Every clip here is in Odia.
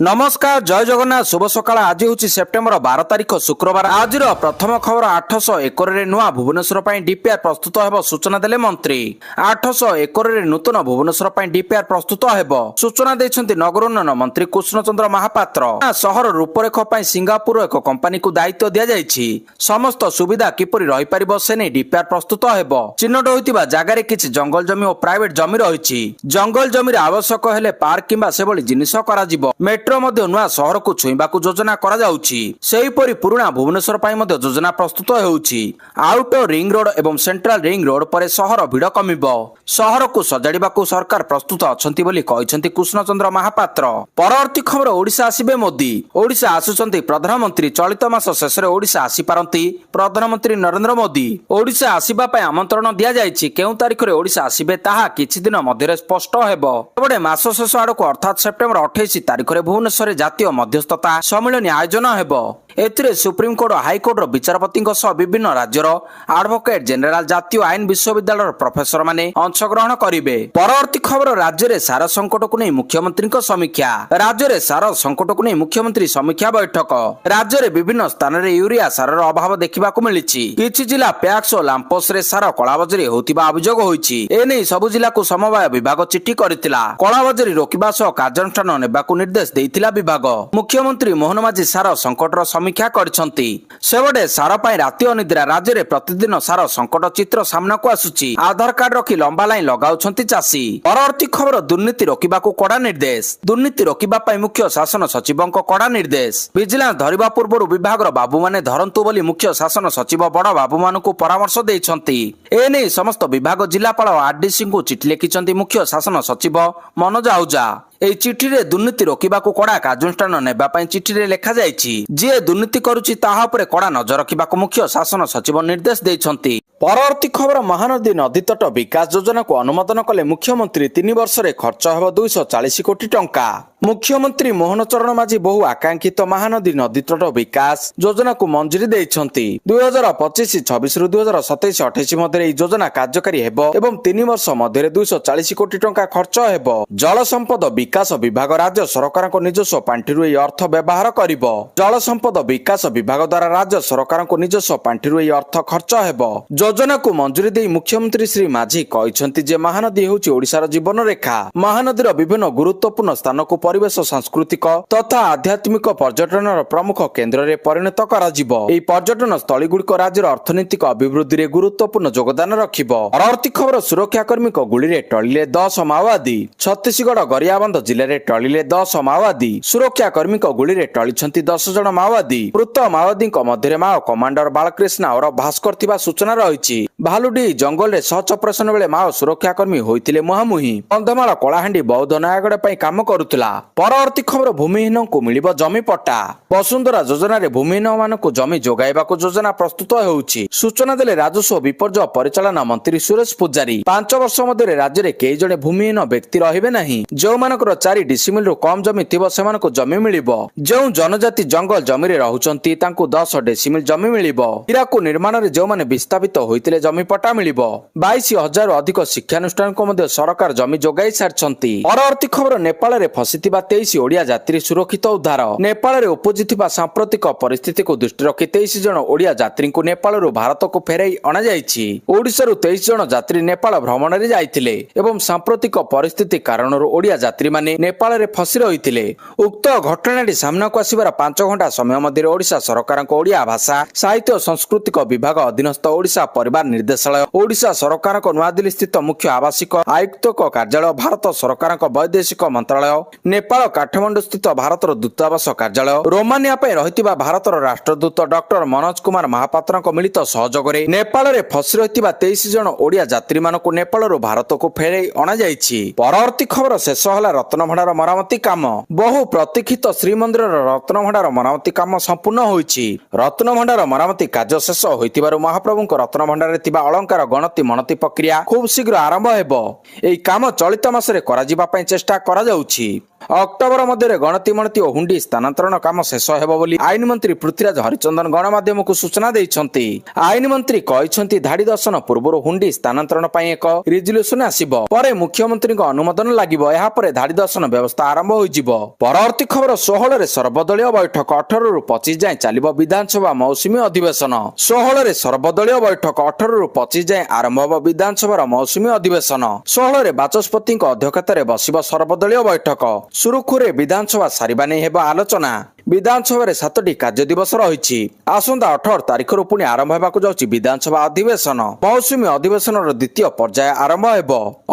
नमस्कार जय जगन्नाथ शुभ सकाळ। आज हूँ सेप्टेम्बर 12 तारिख शुक्रवार। आज प्रथम खबर 800 एकर नुआ भुवनेश्वर डीपीआर प्रस्तुत हेब सूचना देले मंत्री। 800 एकर नूतन भुवनेश्वर डीपीआर प्रस्तुत हेब सूचना देछन्ति नगर उन्नयन मंत्री कृष्णचंद्र महापात्र। सहर रूपरेख सिंगापुर एक कंपनी को दायित्व दिया जायछि। समस्त सुविधा किपरि रहि परिबो से नै डीपीआर प्रस्तुत हेब। चिन्हट होइतिबा जागारे किछि जंगल जमी और प्राइवेट जमी रहिछि। जंगल जमी आवश्यक हेले पार्क किंबा सेभଳି जिनिस कराजिबो। मेट्रो मध्य नुआ सहर को छुईबा योजना करा जाउछि। सेहीपरि पुराना भुवनेश्वर पई मध्य योजना प्रस्तुत हेउछि। आउटर रिंग रोड एवं सेंट्रल रिंग रोड पर सहर भिड़ कमिबो। सहर को सजाड़िबा सरकार प्रस्तुत अछंती बोली कहिसंती कृष्णचंद्र महापात्र। परवर्ती खबर ओडिशा आसीबे मोदी। ओडिशा आसुचंती प्रधानमंत्री। चलित मास शेष में ओडिशा आसी पारंती प्रधानमंत्री नरेंद्र मोदी। ओडिशा आसीबा पई आमंत्रण दिया जायछि। केउ तारिख रे ओडिशा आसीबे ताहा किछि दिन मध्य स्पष्ट हेबो। एबडे मास शेष आडको अर्थात सेप्टेम्बर 28 तारिख रे भुवनेश्वर जातीय मध्यस्थता सम्मेलन आयोजन हेबो। एथिरे सुप्रीमकोर्ट हाईकोर्ट विचारपति विभिन्न राज्यर एडवोकेट जनरल जातीय आईन विश्वविद्यालय प्रोफेसर माने अंशग्रहण करिवे। परवर्ती खबर राज्य में सार संकट को नहीं मुख्यमंत्री समीक्षा। राज्य में सार संकट को नहीं मुख्यमंत्री समीक्षा बैठक। राज्य में विभिन्न स्थान में यूरिया सार अभाव देखा मिली। किछि जिला पैक्स और लांपोस रे सार कलाबजारी होतिबा अभियोग होइछि। एने सबु जिला को समवाय विभाग चिठी करितिला। कलाबजारी रोकिबा सह कार्यानुष्ठान नेबाकू निर्देश देइतिला विभाग। मुख्यमंत्री मोहन माझी सार संकटर समीक्षा करछंती। सेबडे सार पाई राति अनिद्रा। राज्य में प्रतिदिन सार संकट चित्र सामना को आसुछि। आधार कार्ड रखी लंबा लाइन लगाउछंती चाषी। परवर्ती खबर दुर्नीति रोकिबाकू कड़ा निर्देश। दुर्नीति रोकिबा पाई मुख्य शासन सचिवंक कड़ा निर्देश। विजिलेंस धरिबा पूर्व विभागर बाबू माने धरंतु बोली मुख्य शासन सचिव बड़ बाबू मानकू परामर्श देइछंती। एने समस्त विभाग जिलापाल आरडीसी को चिठी लिखिछंती मुख्य शासन सचिव मनोज आहूजा। এই চিঠিরে দুর্নীতি রোকিবাকু কড়া କାର୍ଯ୍ୟାନୁଷ୍ଠାନ ନେବା ପାଇଁ ଚିଠିରେ ଲେଖାଯାଇଛି। ଯିଏ ଦୁର୍ନୀତି କରୁଛି ତାହା ଉପରେ କଡ଼ା ନଜର ରଖିବାକୁ ମୁଖ୍ୟ ଶାସନ ସଚିବ ନିର୍ଦ୍ଦେଶ ଦେଇଛନ୍ତି। ପରବର୍ତ୍ତୀ ଖବର ମହାନଦୀ ନଦୀତଟ ବିକାଶ ଯୋଜନାକୁ ଅନୁମୋଦନ କଲେ ମୁଖ୍ୟମନ୍ତ୍ରୀ। 3 ବର୍ଷରେ ଖର୍ଚ୍ଚ ହେବ 240 କୋଟି ଟଙ୍କା। मुख्यमंत्री मोहन चरण माझी बहु आकांक्षित महानदी नदीतट विकास योजना को मंजूरी देइछंती। 2025-26 रु 2027-28 मध्य योजना कार्यकारी हेबो एवं 3 वर्ष मध्य 240 कोटी टंका खर्च हेबो। जल संपद विकास विभाग राज्य सरकार को निजस्व पांठिरु एई अर्थ व्यवहार करिबो। जल संपद विकास विभाग द्वारा राज्य सरकार को निजस्व पांठिरु एई अर्थ खर्च हेबो। योजना को मंजूरी देई मुख्यमंत्री श्री माझी कहिसंती जे महानदी हेउची ओडिसार जीवन रेखा। महानदीर विभिन्न गुरुत्वपूर्ण स्थान को परिवेश सांस्कृतिक तथा आध्यात्मिक पर्यटन प्रमुख केन्द्र में परिणत कराजिबो। एई पर्यटन स्थली गुड़िक राज्यर अर्थनैतिक अभिवृद्धि में गुरुत्वपूर्ण योगदान रखिबो। परवर्ती खबर सुरक्षाकर्मी गुली रे टळिले 10 माओवादी। छत्तीसगढ़ गरियाबंद जिले में टळिले 10 माओवादी। सुरक्षाकर्मी गुली रे टळिछंती 10 जन माओवादी। मृत माओवादी मध्य माओ कमांडर बालकृष्ण और भास्कर थिबा सूचना रहिछि। भालुडी जंगल में सर्च ऑपरेशन बेले माओ सुरक्षाकर्मी होइतिले मुहामुही। कंधमाल कलाहांडी बौद्ध नयागढ़ पई काम करुथिला। परवर्ती खबर भूमिहीन को मिलिबो जमी पट्टा। वसुंधरा योजना रे भूमिहीन मानकु जमी जोगाइबाकू योजना प्रस्तुत हेउछि। सूचना देले राजस्व विपर्यय परिचालना मंत्री सुरेश पुजारी। 5 वर्ष मध्य राज्य में कई जने भूमिहीन व्यक्ति रहिबे नाही। जो मानकर 4 डिसिमिल रु कम जमी थिबो सेमानकु जमी मिलिबो। जो जनजाति जंगल जमी रे रहुचंती तांकु 10 डिसिमिल जमी मिलिबो। हिराकू निर्माण रे जो माने विस्थापित होइतिले जमी पट्टा मिलिबो। 22,000 अधिक शिक्षानुष्ठान को मध्य सरकार जमी जोगाई सारछंती। परवर्ती खबर नेपाल रे फसिथिबा 23 ओडिया यात्री सुरक्षित उद्धार। नेपाल रे उपजिथिबा सांप्रतिक परिस्थिति को दृष्टि रखी 23 जन ओडिया यात्री को नेपाल रु भारत को फेराई अणा जायछि। ओडिसा रु 23 जन यात्री नेपाल भ्रमण रे जायथिले एवं सांप्रतिक परिस्थिति कारण ओडिया यात्री माने नेपाल रे फसी रहिथिले। उक्त घटनाटी सामना को आसीबार 5 घंटा समय मध्य ओडिशा सरकार को ओडिया भाषा साहित्य और सांस्कृतिक विभाग अधीनस्थ ओडिशा परिवार निर्देशालय ओडिशा सरकार को नयादिल्ली स्थित मुख्य आवासिक आयुक्त कार्यालय भारत सरकार वैदेशिक मंत्रालय नेपाल काठमांडू स्थित भारत दूतावास कार्यालय रोमानिया पे रहितिबा भारत राष्ट्रदूत डॉक्टर मनोज कुमार महापात्र मिलित सहयोग में नेपाल रे फसी रहितिबा 23 जन ओडिया यात्री मानकु नेपाल रु भारत को फेराई अणा जायछि। परवर्ती खबर शेष होला रत्नभंडार मरामती काम। बहु प्रतीक्षित श्रीमंदिर रत्नभंडार मरामती काम संपूर्ण होइछि। रत्नभंडार मरामती कार्य शेष होइतिबारु महाप्रभुक रत्नभंडार रे तिबा अलंकार गणति मनति प्रक्रिया खूब शीघ्र आरंभ हेबो। एई काम चलित मासरे कराजिबा पई चेष्टा करा जाउछि। ଅକ୍ଟୋବର ମଧ୍ୟରେ ଗଣତି ମଣତି ଓ ହୁଣ୍ଡି ସ୍ଥାନାନ୍ତରଣ କାମ ଶେଷ ହେବ ବୋଲି ଆଇନ ମନ୍ତ୍ରୀ ପୃଥ୍ୱୀରାଜ ହରିଚନ୍ଦନ ଗଣମାଧ୍ୟମକୁ ସୂଚନା ଦେଇଛନ୍ତି। ଆଇନ ମନ୍ତ୍ରୀ କହିଛନ୍ତି ଧାଡି ଦର୍ଶନ ପୂର୍ବରୁ ହୁଣ୍ଡି ସ୍ଥାନାନ୍ତରଣ ପାଇଁ ଏକ ରିଜଲ୍ୟୁସନ ଆସିବ, ପରେ ମୁଖ୍ୟମନ୍ତ୍ରୀଙ୍କ ଅନୁମୋଦନ ଲାଗିବ। ଏହାପରେ ଧାଡି ଦର୍ଶନ ବ୍ୟବସ୍ଥା ଆରମ୍ଭ ହୋଇଯିବ। ପରବର୍ତ୍ତୀ ଖବର 16ରେ ସର୍ବଦଳୀୟ ବୈଠକ 18ରୁ 25 ଯାଏଁ ଚାଲିବ ବିଧାନସଭା ମୌସୁମୀ ଅଧିବେଶନ। 16ରେ ସର୍ବଦଳୀୟ ବୈଠକ 18ରୁ 25 ଯାଏଁ ଆରମ୍ଭ ହେବ ବିଧାନସଭାର ମୌସୁମୀ ଅଧିବେଶନ। 16ରେ ବାଚସ୍ପତିଙ୍କ ଅଧ୍ୟକ୍ଷତାରେ ବସିବ ସର୍ବଦଳୀୟ ବୈଠକ। ସୁରୁଖୁରୁରେ ବିଧାନସଭା ସାରିବା ନେଇ ହେବ ଆଲୋଚନା। ବିଧାନସଭାରେ 7ଟି କାର୍ଯ୍ୟ ଦିବସ ରହିଛି। ଆସନ୍ତା 18 ତାରିଖରୁ ପୁଣି ଆରମ୍ଭ ହେବାକୁ ଯାଉଛି ବିଧାନସଭା ଅଧିବେଶନ। ମୌସୁମୀ ଅଧିବେଶନର ଦ୍ୱିତୀୟ ପର୍ଯ୍ୟାୟ ଆରମ୍ଭ ହେବ।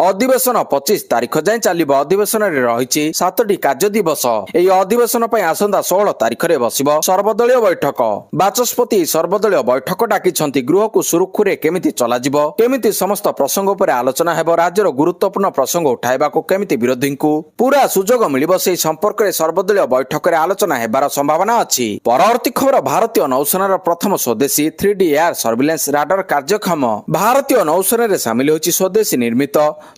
ଅଧିବେଶନ 25 ତାରିଖ ଯାଏଁ ଚାଲିବ। ଅଧିବେଶନରେ ରହିଛି 7ଟି କାର୍ଯ୍ୟ ଦିବସ। ଏହି ଅଧିବେଶନ ପାଇଁ ଆସନ୍ତା 16 ତାରିଖରେ ବସିବ ସର୍ବଦଳୀୟ ବୈଠକ। ବାଚସ୍ପତି ସର୍ବଦଳୀୟ ବୈଠକ ଡାକିଛନ୍ତି। ଗୃହକୁ ସୁରୁଖୁରୁରେ କେମିତି ଚଲାଯିବ, କେମିତି ସମସ୍ତ ପ୍ରସଙ୍ଗ ଉପରେ ଆଲୋଚନା ହେବ, ରାଜ୍ୟର ଗୁରୁତ୍ୱପୂର୍ଣ୍ଣ ପ୍ରସଙ୍ଗ ଉଠାଇବାକୁ କେମିତି ବିରୋଧୀଙ୍କୁ ପୁରା ସୁଯୋଗ ମିଳିବ, ସେହି ସମ୍ପର୍କରେ ସର୍ବଦଳୀୟ ବୈଠକରେ ଆଲୋଚନା ହେବାର ସମ୍ଭାବନା ଅଛି। ପରବର୍ତ୍ତୀ ଖବର ଭାରତୀୟ ନୌସେନାର ପ୍ରଥମ ସ୍ୱଦେଶୀ 3D ଏୟାର ସର୍ଭିଲାନ୍ସ ରାଡାର କାର୍ଯ୍ୟକ୍ଷମ। ଭାରତୀୟ ନୌସେନାରେ ସାମିଲ ହୋଇଛି ସ୍ୱଦେଶୀ ନିର୍ମିତ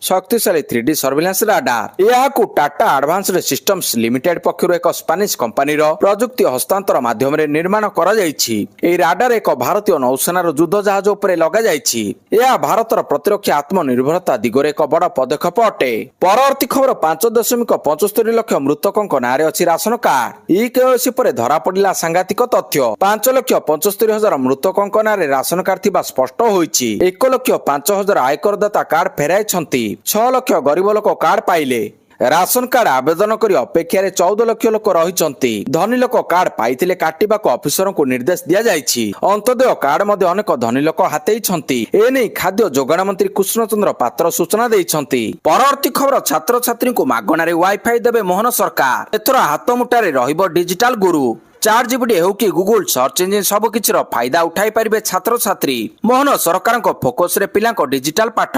ଶକ୍ତିଶାଳୀ 3D ସର୍ଭିଲାନ୍ସ ରାଡାର। ଏହାକୁ ଟାଟା ଆଡଭାନ୍ସଡ ସିଷ୍ଟମ୍ସ ଲିମିଟେଡ ପକ୍ଷରୁ ଏକ ସ୍ପାନିଶ କମ୍ପାନୀର ପ୍ରଯୁକ୍ତି ହସ୍ତାନ୍ତର ମାଧ୍ୟମରେ ନିର୍ମାଣ କରାଯାଇଛି। ଏହି ରାଡାର ଏକ ଭାରତୀୟ ନୌସେନାର ଯୁଦ୍ଧ ଜାହାଜ ଉପରେ ଲଗାଯାଇଛି। ଏହା ଭାରତର ପ୍ରତିରକ୍ଷା ଆତ୍ମନିର୍ଭରତା ଦିଗରେ ଏକ ବଡ଼ ପଦକ୍ଷେପ ଅଟେ। ପରବର୍ତ୍ତୀ ଖବର 5.75 ଲକ୍ଷ ମୃତକଙ୍କ ନାଁରେ ଅଛି ରାସନ କାର୍ଡ। ଇକେଓସି ପରେ ଧରାପଡ଼ିଲା ସାଂଘାତିକ ତଥ୍ୟ। 5,75,000 ମୃତକଙ୍କ ନାଁରେ ରାସନ କାର୍ଡ ଥିବା ସ୍ପଷ୍ଟ ହୋଇଛି। 1,05,000 ଆୟକରଦାତା କାର୍ଡ ଫେରାଇଛନ୍ତି। 6 ଲକ୍ଷ ଗରିବ ଲୋକ କାର୍ଡ ପାଇଲେ। ରାସନ କାର୍ଡ ଆବେଦନ କରି ଅପେକ୍ଷାରେ 14 ଲକ୍ଷ ଲୋକ ରହିଛନ୍ତି। ଧନୀ ଲୋକ କାର୍ଡ ପାଇଥିଲେ କାଟିବାକୁ ଅଫିସରଙ୍କୁ ନିର୍ଦ୍ଦେଶ ଦିଆଯାଇଛି। ଅନ୍ତୋଦୟ କାର୍ଡ ମଧ୍ୟ ଅନେକ ଧନୀ ଲୋକ ହାତେଇଛନ୍ତି। ଏନେଇ ଖାଦ୍ୟ ଯୋଗାଣ ମନ୍ତ୍ରୀ କୃଷ୍ଣଚନ୍ଦ୍ର ପାତ୍ର ସୂଚନା ଦେଇଛନ୍ତି। ପରବର୍ତ୍ତୀ ଖବର ଛାତ୍ରଛାତ୍ରୀଙ୍କୁ ମାଗଣାରେ ୱାଇଫାଇ ଦେବେ ମୋହନ ସରକାର। ଏଥର ହାତମୁଠାରେ ରହିବ ଡିଜିଟାଲ ଗୁରୁ। ChatGPT ହେଉ କି ଗୁଗୁଲ ସର୍ଚ୍ଚ ଇଞ୍ଜିନ ସବୁକିଛିର ଫାଇଦା ଉଠାଇ ପାରିବେ ଛାତ୍ରଛାତ୍ରୀ। ମୋହନ ସରକାରଙ୍କ ଫୋକସରେ ପିଲାଙ୍କ ଡିଜିଟାଲ ପାଠ,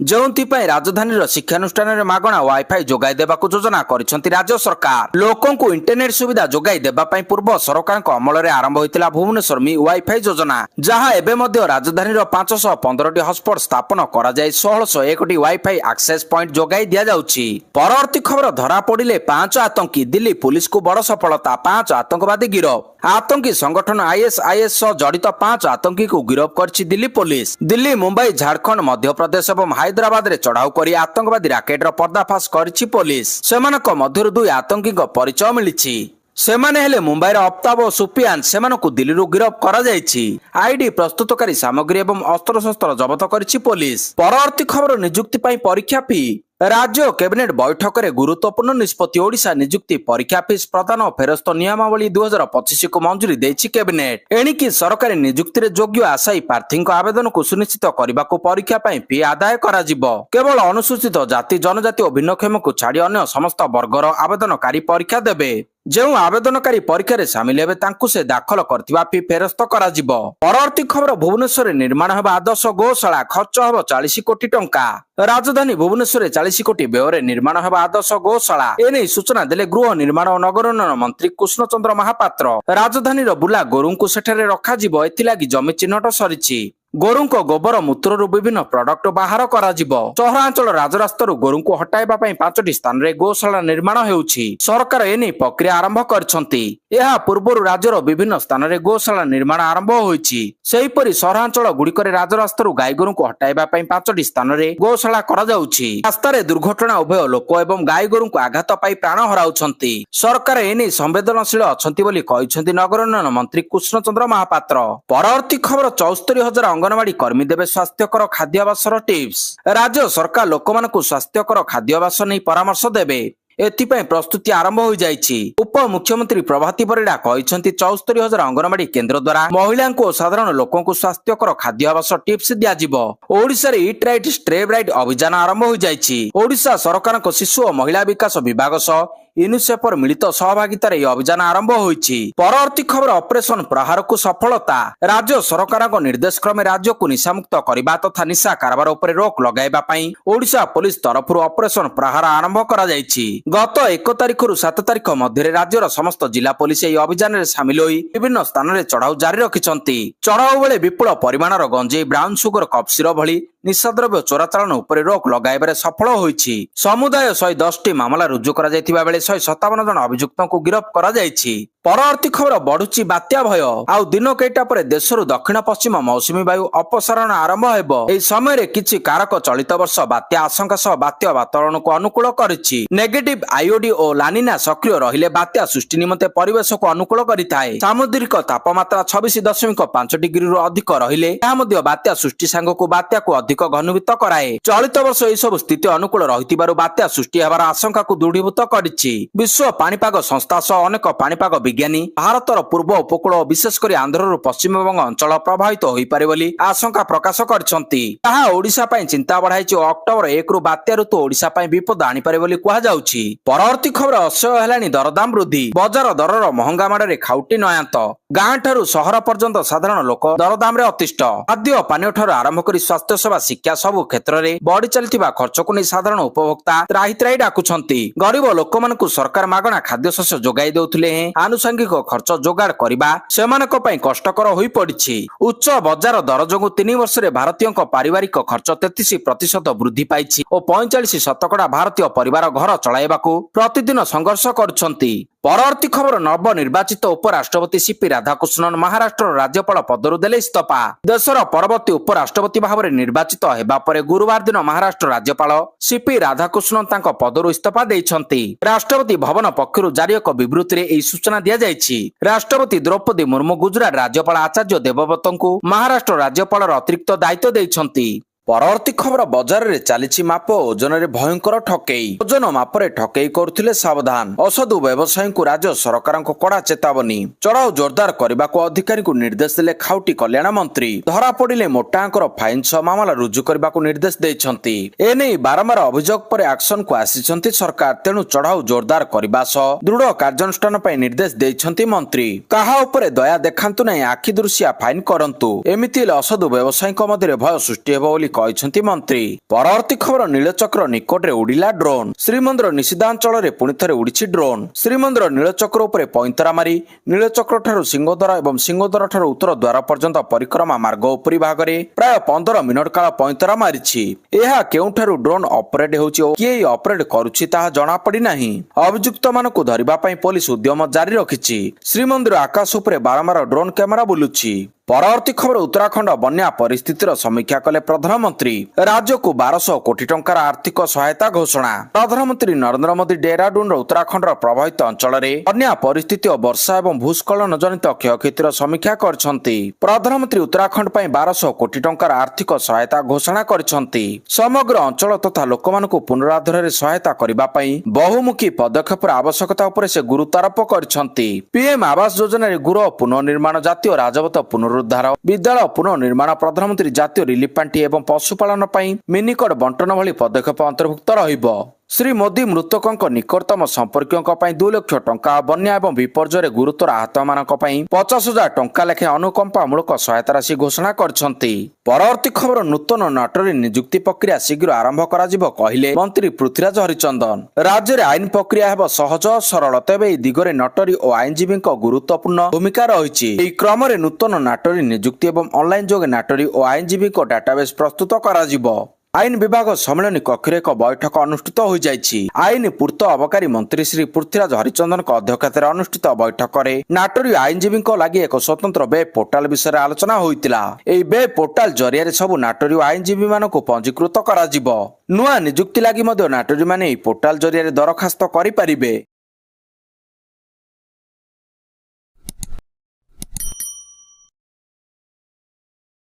ଯେଉଁଥିପାଇଁ ରାଜଧାନୀର ଶିକ୍ଷାନୁଷ୍ଠାନରେ ମାଗଣା ୱାଇଫାଇ ଯୋଗାଇ ଦେବାକୁ ଯୋଜନା କରିଛନ୍ତି ରାଜ୍ୟ ସରକାର। ଲୋକଙ୍କୁ ଇଣ୍ଟରନେଟ ସୁବିଧା ଯୋଗାଇ ଦେବା ପାଇଁ ପୂର୍ବ ସରକାରଙ୍କ ଅମଳରେ ଆରମ୍ଭ ହୋଇଥିଲା ଭୁବନେଶ୍ୱର ମି ୱାଇଫାଇ ଯୋଜନା, ଯାହା ଏବେ ମଧ୍ୟ ରାଜଧାନୀର 515ଟି ହଟସ୍ପଟ ସ୍ଥାପନ କରାଯାଇ 1601ଟି ୱାଇଫାଇ ଆକ୍ସେସ ପଏଣ୍ଟ ଯୋଗାଇ ଦିଆଯାଉଛି। ପରବର୍ତ୍ତୀ ଖବର ଧରାପଡ଼ିଲେ 5 ଆତଙ୍କୀ। ଦିଲ୍ଲୀ ପୁଲିସକୁ ବଡ଼ ସଫଳତା। 5 ଆତଙ୍କବାଦୀ ଗିରଫ। ଆତଙ୍କୀ ସଂଗଠନ ISIS ସହ ଜଡ଼ିତ 5 ଆତଙ୍କୀଙ୍କୁ ଗିରଫ କରିଛି ଦିଲ୍ଲୀ ପୋଲିସ। ଦିଲ୍ଲୀ, ମୁମ୍ବାଇ, ଝାଡଖଣ୍ଡ, ମଧ୍ୟପ୍ରଦେଶ ଏବଂ ହାଇଦ୍ରାବାଦରେ ଚଢାଉ କରି ଆତଙ୍କବାଦୀ ରାକେଟର ପର୍ଦ୍ଦାଫାଶ କରିଛି ପୋଲିସ। ସେମାନଙ୍କ ମଧ୍ୟରୁ 2 ଆତଙ୍କୀଙ୍କ ପରିଚୟ ମିଳିଛି। ସେମାନେ ହେଲେ ମୁମ୍ବାଇର ଅଫତାବ ଓ ସୁଫିଆନ। ସେମାନଙ୍କୁ ଦିଲ୍ଲୀରୁ ଗିରଫ କରାଯାଇଛି। ଆଇଡି ପ୍ରସ୍ତୁତକାରୀ ସାମଗ୍ରୀ ଏବଂ ଅସ୍ତ୍ରଶସ୍ତ୍ର ଜବତ କରିଛି ପୋଲିସ। ପରବର୍ତ୍ତୀ ଖବର ନିଯୁକ୍ତି ପାଇଁ ପରୀକ୍ଷା ଫି। ରାଜ୍ୟ କ୍ୟାବିନେଟ ବୈଠକରେ ଗୁରୁତ୍ୱପୂର୍ଣ୍ଣ ନିଷ୍ପତ୍ତି। ଓଡ଼ିଶା ନିଯୁକ୍ତି ପରୀକ୍ଷା ଫିସ୍ ପ୍ରଦାନ ଓ ଫେରସ୍ତ ନିୟମାବଳୀ 2025କୁ ମଞ୍ଜୁରୀ ଦେଇଛି କ୍ୟାବିନେଟ। ଏଣିକି ସରକାରୀ ନିଯୁକ୍ତିରେ ଯୋଗ୍ୟ ଆଶାୟୀ ପ୍ରାର୍ଥୀଙ୍କ ଆବେଦନକୁ ସୁନିଶ୍ଚିତ କରିବାକୁ ପରୀକ୍ଷା ପାଇଁ ଫି ଆଦାୟ କରାଯିବ। କେବଳ ଅନୁସୂଚିତ ଜାତି, ଜନଜାତି ଓ ଭିନ୍ନକ୍ଷମକୁ ଛାଡ଼ି ଅନ୍ୟ ସମସ୍ତ ବର୍ଗର ଆବେଦନକାରୀ ପରୀକ୍ଷା ଦେବେ। ଯେଉଁ ଆବେଦନକାରୀ ପରୀକ୍ଷାରେ ସାମିଲ ହେବେ ତାଙ୍କୁ ସେ ଦାଖଲ କରିଥିବା ଫି ଫେରସ୍ତ କରାଯିବ। ପରବର୍ତ୍ତୀ ଖବର ଭୁବନେଶ୍ୱରରେ ନିର୍ମାଣ ହେବ ଆଦର୍ଶ ଗୋଶାଳା। ଖର୍ଚ୍ଚ ହେବ 40 କୋଟି ଟଙ୍କା। ରାଜଧାନୀ ଭୁବନେଶ୍ୱରରେ 40 କୋଟି ବ୍ୟୟରେ ନିର୍ମାଣ ହେବ ଆଦର୍ଶ ଗୋଶାଳା। ଏନେଇ ସୂଚନା ଦେଲେ ଗୃହ ନିର୍ମାଣ ଓ ନଗର ଉନ୍ନୟନ ମନ୍ତ୍ରୀ କୃଷ୍ଣଚନ୍ଦ୍ର ମହାପାତ୍ର। ରାଜଧାନୀର ବୁଲା ଗୋରୁଙ୍କୁ ସେଠାରେ ରଖାଯିବ। ଏଥିଲାଗି ଜମି ଚିହ୍ନଟ ସରିଛି। ଗୋରୁଙ୍କ ଗୋବର ମୂତ୍ରରୁ ବିଭିନ୍ନ ପ୍ରଡକ୍ଟ ବାହାର କରାଯିବ। ସହରାଞ୍ଚଳ ରାଜରାସ୍ତାରୁ ଗୋରୁଙ୍କୁ ହଟାଇବା ପାଇଁ 5ଟି ସ୍ଥାନରେ ଗୋଶାଳା ନିର୍ମାଣ ହେଉଛି। ସରକାର ଏନେଇ ପ୍ରକ୍ରିୟା ଆରମ୍ଭ କରିଛନ୍ତି। ଏହା ପୂର୍ବରୁ ରାଜ୍ୟର ବିଭିନ୍ନ ସ୍ଥାନରେ ଗୋଶାଳା ନିର୍ମାଣ ଆରମ୍ଭ ହୋଇଛି। ସେହିପରି ସହରାଞ୍ଚଳ ଗୁଡିକରେ ରାଜରାସ୍ତାରୁ ଗାଈଗୋରୁଙ୍କୁ ହଟାଇବା ପାଇଁ 5ଟି ସ୍ଥାନରେ ଗୋଶାଳା କରାଯାଉଛି। ରାସ୍ତାରେ ଦୁର୍ଘଟଣା ଉଭୟ ଲୋକ ଏବଂ ଗାଈଗୋରୁଙ୍କୁ ଆଘାତ ପାଇ ପ୍ରାଣ ହରାଉଛନ୍ତି। ସରକାର ଏନେଇ ସମ୍ବେଦନଶୀଳ ଅଛନ୍ତି ବୋଲି କହିଛନ୍ତି ନଗର ଉନ୍ନୟନ ମନ୍ତ୍ରୀ କୃଷ୍ଣଚନ୍ଦ୍ର ମହାପାତ୍ର। ପରବର୍ତ୍ତୀ ଖବର 74,000 ଅଙ୍ଗନବାଡି କର୍ମୀ ଦେବେ ସ୍ୱାସ୍ଥ୍ୟକର ଖାଦ୍ୟାଭ୍ୟାସର ଟିପ୍ସ। ରାଜ୍ୟ ସରକାର ଲୋକମାନଙ୍କୁ ସ୍ୱାସ୍ଥ୍ୟକର ଖାଦ୍ୟାଭ୍ୟାସ ନେଇ ପରାମର୍ଶ ଦେବେ। ଏଥିପାଇଁ ପ୍ରସ୍ତୁତି ଆରମ୍ଭ ହୋଇଯାଇଛି। ଉପମୁଖ୍ୟମନ୍ତ୍ରୀ ପ୍ରଭାତୀ ପରିଡା କହିଛନ୍ତି 74,000 ଅଙ୍ଗନବାଡି କେନ୍ଦ୍ର ଦ୍ୱାରା ମହିଳାଙ୍କୁ ଓ ସାଧାରଣ ଲୋକଙ୍କୁ ସ୍ୱାସ୍ଥ୍ୟକର ଖାଦ୍ୟାଭ୍ୟାସ ଟିପ୍ସ ଦିଆଯିବ। ଓଡ଼ିଶାରେ ଇଟ୍ ରାଇଟ୍ ଷ୍ଟ୍ରେବ୍ ରାଇଟ୍ ଅଭିଯାନ ଆରମ୍ଭ ହୋଇଯାଇଛି। ଓଡ଼ିଶା ସରକାରଙ୍କ ଶିଶୁ ଓ ମହିଳା ବିକାଶ ବିଭାଗ ସହ ୟୁନିସେଫର ମିଳିତ ସହଭାଗିତାରେ ଏହି ଅଭିଯାନ ଆରମ୍ଭ ହୋଇଛି। ପରବର୍ତ୍ତୀ ଖବର ଅପରେସନ ପ୍ରହାରକୁ ସଫଳତା। ରାଜ୍ୟ ସରକାରଙ୍କ ନିର୍ଦ୍ଦେଶ କ୍ରମେ ରାଜ୍ୟକୁ ନିଶାମୁକ୍ତ କରିବା ତଥା ନିଶା କାରବାର ଉପରେ ରୋକ ଲଗାଇବା ପାଇଁ ଓଡ଼ିଶା ପୋଲିସ ତରଫରୁ ଅପରେସନ ପ୍ରହାର ଆରମ୍ଭ କରାଯାଇଛି। ଗତ 1 ତାରିଖରୁ 7 ତାରିଖ ମଧ୍ୟରେ ରାଜ୍ୟର ସମସ୍ତ ଜିଲ୍ଲା ପୋଲିସ ଏହି ଅଭିଯାନରେ ସାମିଲ ହୋଇ ବିଭିନ୍ନ ସ୍ଥାନରେ ଚଢାଉ ଜାରି ରଖିଛନ୍ତି। ଚଢାଉ ବେଳେ ବିପୁଳ ପରିମାଣର ଗଞ୍ଜେଇ, ବ୍ରାଉନ ସୁଗର, କଫ୍ ସିରପ ଭଳି ନିଶାଦ୍ରବ୍ୟ ଚୋରାଚାଲାଣ ଉପରେ ରୋକ ଲଗାଇବାରେ ସଫଳ ହୋଇଛି। ସମୁଦାୟ 110ଟି ମାମଲା ରୁଜୁ କରାଯାଇଥିବା ବେଳେ 157 ଜଣ ଅଭିଯୁକ୍ତଙ୍କୁ ଗିରଫ କରାଯାଇଛି। ପରବର୍ତ୍ତୀ ଖବର ବଢୁଛି ବାତ୍ୟା ଭୟ। ଆଉ ଦିନ କେଇଟା ପରେ ଦେଶରୁ ଦକ୍ଷିଣ ପଶ୍ଚିମ ମୌସୁମୀ ବାୟୁ ଅପସାରଣ ଆରମ୍ଭ ହେବ। ଏହି ସମୟରେ କିଛି କାରକ ଚଳିତ ବର୍ଷ ବାତ୍ୟା ଆଶଙ୍କା ସହ ବାତ୍ୟା ବାତାବରଣକୁ ଅନୁକୂଳ କରିଛି। ନେଗେଟିଭ ଆଇଓଡି ଓ ଲାନିନା ସକ୍ରିୟ ରହିଲେ ବାତ୍ୟା ସୃଷ୍ଟି ନିମନ୍ତେ ପରିବେଶକୁ ଅନୁକୂଳ କରିଥାଏ। ସାମୁଦ୍ରିକ ତାପମାତ୍ରା 26.5 ଡିଗ୍ରୀରୁ ଅଧିକ ରହିଲେ ଏହା ମଧ୍ୟ ବାତ୍ୟା ସୃଷ୍ଟି ସାଙ୍ଗକୁ ବାତ୍ୟାକୁ ଅଧିକ ଘନୀଭୂତ କରାଏ। ଚଳିତ ବର୍ଷ ଏସବୁ ସ୍ଥିତି ଅନୁକୂଳ ରହିଥିବାରୁ ବାତ୍ୟା ସୃଷ୍ଟି ହେବାର ଆଶଙ୍କାକୁ ଦୃଢୀଭୂତ କରିଛି। ବିଶ୍ୱ ପାଣିପାଗ ସଂସ୍ଥା ସହ ଅନେକ ପାଣିପାଗ ବିଜ୍ଞାନୀ ଭାରତର ପୂର୍ବ ଉପକୂଳ ଓ ବିଶେଷ କରି ଆନ୍ଧ୍ରରୁ ପଶ୍ଚିମବଙ୍ଗ ଅଞ୍ଚଳ ପ୍ରଭାବିତ ହୋଇପାରେ ବୋଲି ଆଶଙ୍କା ପ୍ରକାଶ କରିଛନ୍ତି। ତାହା ଓଡ଼ିଶା ପାଇଁ ଚିନ୍ତା ବଢାଇଛି ଓ ଅକ୍ଟୋବର 1ରୁ ବାତ୍ୟା ଋତୁ ଓଡ଼ିଶା ପାଇଁ ବିପଦ ଆଣିପାରେ ବୋଲି କୁହାଯାଉଛି। ପରବର୍ତ୍ତୀ ଖବର ଅସହ୍ୟ ହେଲାଣି ଦରଦାମ ବୃଦ୍ଧି। ବଜାର ଦରର ମହଙ୍ଗା ମାଡରେ ଖାଉଟି ନୟାନ୍ତ। ଗାଁ ଠାରୁ ସହର ପର୍ଯ୍ୟନ୍ତ ସାଧାରଣ ଲୋକ ଦରଦାମରେ ଅତିଷ୍ଠ। ଖାଦ୍ୟ ପାନୀୟ ଠାରୁ ଆରମ୍ଭ କରି ସ୍ୱାସ୍ଥ୍ୟ ସେବା ଶିକ୍ଷା ସବୁ କ୍ଷେତ୍ରରେ ବଢି ଚାଲିଥିବା ଖର୍ଚ୍ଚକୁ ନେଇ ସାଧାରଣ ଉପଭୋକ୍ତା ତ୍ରାହି ତ୍ରାହି ଡାକୁଛନ୍ତି। ଗରିବ ଲୋକମାନଙ୍କୁ ସରକାର ମାଗଣା ଖାଦ୍ୟଶସ୍ୟ ଯୋଗାଇ ଦେଉଥିଲେ ହେଁ ଆନୁଷଙ୍ଗିକ ଖର୍ଚ୍ଚ ଯୋଗାଡ଼ କରିବା ସେମାନଙ୍କ ପାଇଁ କଷ୍ଟକର ହୋଇପଡିଛି। ଉଚ୍ଚ ବଜାର ଦର ଯୋଗୁଁ 3 ବର୍ଷରେ ଭାରତୀୟଙ୍କ ପାରିବାରିକ ଖର୍ଚ୍ଚ 33% ବୃଦ୍ଧି ପାଇଛି ଓ 45% ଭାରତୀୟ ପରିବାର ଘର ଚଳାଇବାକୁ ପ୍ରତିଦିନ ସଂଘର୍ଷ କରୁଛନ୍ତି। ପରବର୍ତ୍ତୀ ଖବର ନବନିର୍ବାଚିତ ଉପରାଷ୍ଟ୍ରପତି ସିପି ରାଧାକୃଷ୍ଣନ ମହାରାଷ୍ଟ୍ରର ରାଜ୍ୟପାଳ ପଦରୁ ଦେଲେ ଇସ୍ତଫା। ଦେଶର ପରବର୍ତ୍ତୀ ଉପରାଷ୍ଟ୍ରପତି ଭାବରେ ନିର୍ବାଚିତ ହେବା ପରେ ଗୁରୁବାର ଦିନ ମହାରାଷ୍ଟ୍ର ରାଜ୍ୟପାଳ ସିପି ରାଧାକୃଷ୍ଣନ ତାଙ୍କ ପଦରୁ ଇସ୍ତଫା ଦେଇଛନ୍ତି। ରାଷ୍ଟ୍ରପତି ଭବନ ପକ୍ଷରୁ ଜାରି ଏକ ବିବୃତ୍ତିରେ ଏହି ସୂଚନା ଦିଆଯାଇଛି। ରାଷ୍ଟ୍ରପତି ଦ୍ରୌପଦୀ ମୁର୍ମୁ ଗୁଜରାଟ ରାଜ୍ୟପାଳ ଆଚାର୍ଯ୍ୟ ଦେବବ୍ରତଙ୍କୁ ମହାରାଷ୍ଟ୍ର ରାଜ୍ୟପାଳର ଅତିରିକ୍ତ ଦାୟିତ୍ୱ ଦେଇଛନ୍ତି। ପରବର୍ତ୍ତୀ ଖବର ବଜାରରେ ଚାଲିଛି ମାପ ଓଜନରେ ଭୟଙ୍କର ଠକେଇ। ଓଜନ ମାପରେ ଠକେଇ କରୁଥିଲେ ସାବଧାନ। ଅସାଧୁ ବ୍ୟବସାୟୀଙ୍କୁ ରାଜ୍ୟ ସରକାରଙ୍କ କଡା ଚେତାବନୀ। ଚଢାଉ ଜୋରଦାର କରିବାକୁ ଅଧିକାରୀଙ୍କୁ ନିର୍ଦ୍ଦେଶ ଦେଲେ ଖାଉଟି କଲ୍ୟାଣ ମନ୍ତ୍ରୀ। ଧରା ପଡିଲେ ମୋଟା ଅଙ୍କର ଫାଇନ ସହ ମାମଲା ରୁଜୁ କରିବାକୁ ନିର୍ଦ୍ଦେଶ ଦେଇଛନ୍ତି। ଏନେଇ ବାରମ୍ବାର ଅଭିଯୋଗ ପରେ ଆକ୍ସନକୁ ଆସିଛନ୍ତି ସରକାର। ତେଣୁ ଚଢାଉ ଜୋରଦାର କରିବା ସହ ଦୃଢ କାର୍ଯ୍ୟାନୁଷ୍ଠାନ ପାଇଁ ନିର୍ଦ୍ଦେଶ ଦେଇଛନ୍ତି ମନ୍ତ୍ରୀ। କାହା ଉପରେ ଦୟା ଦେଖାନ୍ତୁ ନାହିଁ, ଆଖି ଦୃଶିଆ ଫାଇନ କରନ୍ତୁ। ଏମିତି ହେଲେ ଅସାଧୁ ବ୍ୟବସାୟୀଙ୍କ ମଧ୍ୟରେ ଭୟ ସୃଷ୍ଟି ହେବ ବୋଲି କହିଛନ୍ତି ମନ୍ତ୍ରୀ। ପରବର୍ତ୍ତୀ ଖବର ନୀଳଚକ୍ର ନିକଟରେ ଉଡିଲା ଡ୍ରୋନ୍। ଶ୍ରୀମନ୍ଦିର ନିଷିଦ୍ଧାଞ୍ଚଳରେ ପୁଣି ଥରେ ଉଡିଛି ଡ୍ରୋନ୍। ଶ୍ରୀମନ୍ଦିର ନୀଳଚକ୍ର ଉପରେ ପଇଁତରା ମାରି ନୀଳଚକ୍ର ଠାରୁ ସିଂହଦ୍ୱାର ଏବଂ ସିଂହଦ୍ୱାର ଠାରୁ ଉତ୍ତର ଦ୍ୱାର ପର୍ଯ୍ୟନ୍ତ ପରିକ୍ରମା ମାର୍ଗ ଉପରି ଭାଗରେ ପ୍ରାୟ 15 ମିନିଟ କାଳ ପଇଁତରା ମାରିଛି। ଏହା କେଉଁଠାରୁ ଡ୍ରୋନ୍ ଅପରେଟ ହେଉଛି ଓ କିଏ ଅପରେଟ କରୁଛି ତାହା ଜଣାପଡି ନାହିଁ। ଅଭିଯୁକ୍ତମାନଙ୍କୁ ଧରିବା ପାଇଁ ପୋଲିସ ଉଦ୍ୟମ ଜାରି ରଖିଛି। ଶ୍ରୀମନ୍ଦିର ଆକାଶ ଉପରେ ବାରମ୍ବାର ଡ୍ରୋନ୍ କ୍ୟାମେରା ବୁଲୁଛି। ପରବର୍ତ୍ତୀ ଖବର ଉତ୍ତରାଖଣ୍ଡ ବନ୍ୟା ପରିସ୍ଥିତିର ସମୀକ୍ଷା କଲେ ପ୍ରଧାନମନ୍ତ୍ରୀ। ରାଜ୍ୟକୁ 1200 କୋଟି ଟଙ୍କାର ଆର୍ଥିକ ସହାୟତା ଘୋଷଣା। ପ୍ରଧାନମନ୍ତ୍ରୀ ନରେନ୍ଦ୍ର ମୋଦି ଡେରାଡୁନର ଉତ୍ତରାଖଣ୍ଡର ପ୍ରଭାବିତ ଅଞ୍ଚଳରେ ବନ୍ୟା ପରିସ୍ଥିତି ଓ ବର୍ଷା ଏବଂ ଭୂସ୍ଖଳନ ଜନିତ କ୍ଷୟକ୍ଷତିର ସମୀକ୍ଷା କରିଛନ୍ତି। ପ୍ରଧାନମନ୍ତ୍ରୀ ଉତ୍ତରାଖଣ୍ଡ ପାଇଁ 1200 କୋଟି ଟଙ୍କାର ଆର୍ଥିକ ସହାୟତା ଘୋଷଣା କରିଛନ୍ତି। ସମଗ୍ର ଅଞ୍ଚଳ ତଥା ଲୋକମାନଙ୍କୁ ପୁନରୁଦ୍ଧାରରେ ସହାୟତା କରିବା ପାଇଁ ବହୁମୁଖୀ ପଦକ୍ଷେପର ଆବଶ୍ୟକତା ଉପରେ ସେ ଗୁରୁତ୍ୱାରୋପ କରିଛନ୍ତି। ପିଏମ୍ ଆବାସ ଯୋଜନାରେ ଗୃହ ପୁନଃନିର୍ମାଣ, ଜାତୀୟ ରାଜପଥ ପୁନରୁଦ୍ଧାର, ବିଦ୍ୟାଳୟ ପୁନଃନିର୍ମାଣ, ପ୍ରଧାନମନ୍ତ୍ରୀ ଜାତୀୟ ରିଲିଫ ପାଣ୍ଠି ଏବଂ ପଶୁପାଳନ ପାଇଁ ମିନିକଟ ବଣ୍ଟନ ଭଳି ପଦକ୍ଷେପ ଅନ୍ତର୍ଭୁକ୍ତ ରହିବ। ଶ୍ରୀ ମୋଦି ମୃତକଙ୍କ ନିକଟତମ ସମ୍ପର୍କୀୟଙ୍କ ପାଇଁ 2 ଲକ୍ଷ ଟଙ୍କା, ବନ୍ୟା ଏବଂ ବିପର୍ଯ୍ୟୟରେ ଗୁରୁତର ଆହତମାନଙ୍କ ପାଇଁ 50,000 ଟଙ୍କା ଲେଖାଏଁ ଅନୁକମ୍ପାମୂଳକ ସହାୟତା ରାଶି ଘୋଷଣା କରିଛନ୍ତି। ପରବର୍ତ୍ତୀ ଖବର ନୂତନ ନଟରୀ ନିଯୁକ୍ତି ପ୍ରକ୍ରିୟା ଶୀଘ୍ର ଆରମ୍ଭ କରାଯିବ କହିଲେ ମନ୍ତ୍ରୀ ପୃଥ୍ୱୀରାଜ ହରିଚନ୍ଦନ। ରାଜ୍ୟରେ ଆଇନ ପ୍ରକ୍ରିୟା ହେବ ସହଜ ଓ ସରଳ, ତେବେ ଏହି ଦିଗରେ ନଟରୀ ଓ ଆଇନଜୀବୀଙ୍କ ଗୁରୁତ୍ୱପୂର୍ଣ୍ଣ ଭୂମିକା ରହିଛି। ଏହି କ୍ରମରେ ନୂତନ ନଟରୀ ନିଯୁକ୍ତି ଏବଂ ଅନଲାଇନ ଯୋଗେ ନଟରୀ ଓ ଆଇନଜୀବୀଙ୍କ ଡାଟାବେସ୍ ପ୍ରସ୍ତୁତ କରାଯିବ। ଆଇନ ବିଭାଗ ସମ୍ମିଳନୀ କକ୍ଷରେ ଏକ ବୈଠକ ଅନୁଷ୍ଠିତ ହୋଇଯାଇଛି। ଆଇନ ପୂର୍ତ୍ତ ଅବକାରୀ ମନ୍ତ୍ରୀ ଶ୍ରୀ ପୃଥ୍ୱୀରାଜ ହରିଚନ୍ଦନଙ୍କ ଅଧ୍ୟକ୍ଷତାରେ ଅନୁଷ୍ଠିତ ବୈଠକରେ ନାଟରୀ ଆଇନଜୀବୀଙ୍କ ଲାଗି ଏକ ସ୍ୱତନ୍ତ୍ର ୱେବ୍ ପୋର୍ଟାଲ ବିଷୟରେ ଆଲୋଚନା ହୋଇଥିଲା। ଏହି ୱେବ୍ ପୋର୍ଟାଲ ଜରିଆରେ ସବୁ ନାଟରୀ ଓ ଆଇନଜୀବୀମାନଙ୍କୁ ପଞ୍ଜୀକୃତ କରାଯିବ। ନୂଆ ନିଯୁକ୍ତି ଲାଗି ମଧ୍ୟ ନାଟରୀମାନେ ଏହି ପୋର୍ଟାଲ ଜରିଆରେ ଦରଖାସ୍ତ କରିପାରିବେ।